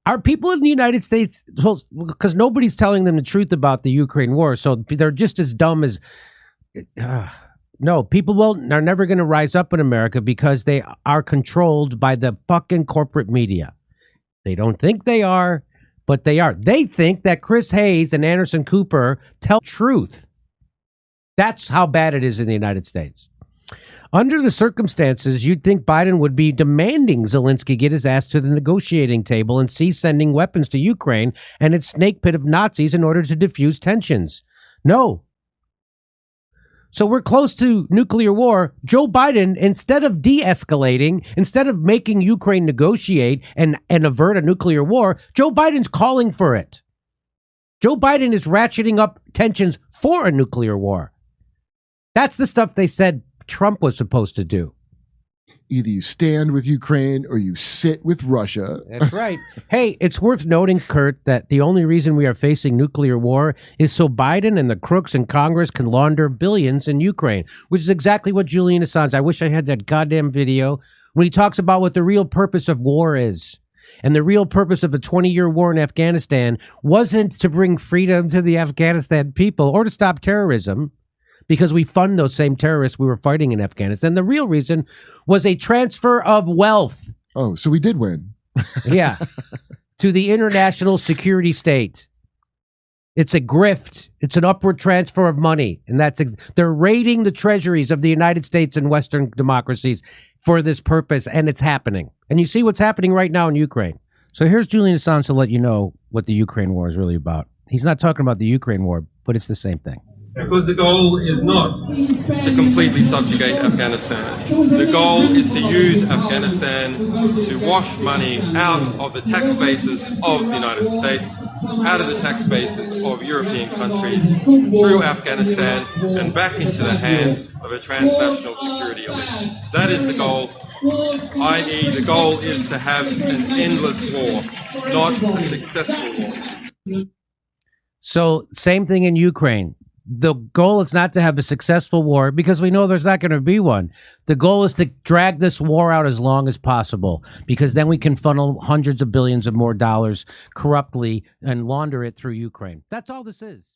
Are people in the United States, because nobody's telling them the truth about the Ukraine war, so they're just as dumb as... no, people are never going to rise up in America because they are controlled by the fucking corporate media. They don't think they are, but they are. They think that Chris Hayes and Anderson Cooper tell truth. That's how bad it is in the United States. Under the circumstances, you'd think Biden would be demanding Zelensky get his ass to the negotiating table and cease sending weapons to Ukraine and its snake pit of Nazis in order to diffuse tensions. No. So we're close to nuclear war. Joe Biden, instead of de-escalating, instead of making Ukraine negotiate and avert a nuclear war, Joe Biden's calling for it. Joe Biden is ratcheting up tensions for a nuclear war. That's the stuff they said Trump was supposed to do. Either you stand with Ukraine or you sit with Russia. That's right. Hey, it's worth noting, Kurt, that the only reason we are facing nuclear war is so Biden and the crooks in Congress can launder billions in Ukraine, which is exactly what Julian Assange, I wish I had that goddamn video, when he talks about what the real purpose of war is. And the real purpose of a 20-year war in Afghanistan wasn't to bring freedom to the Afghanistan people or to stop terrorism, because we fund those same terrorists we were fighting in Afghanistan. The real reason was a transfer of wealth. Oh, so we did win. Yeah. To the international security state. It's a grift. It's an upward transfer of money. And they're raiding the treasuries of the United States and Western democracies for this purpose, and it's happening. And you see what's happening right now in Ukraine. So here's Julian Assange to let you know what the Ukraine war is really about. He's not talking about the Ukraine war, but it's the same thing. Because the goal is not to completely subjugate Afghanistan. The goal is to use Afghanistan to wash money out of the tax bases of the United States, out of the tax bases of European countries, through Afghanistan and back into the hands of a transnational security elite. That is the goal, i.e. the goal is to have an endless war, not a successful war. So, same thing in Ukraine. The goal is not to have a successful war because we know there's not going to be one. The goal is to drag this war out as long as possible because then we can funnel hundreds of billions of more dollars corruptly and launder it through Ukraine. That's all this is.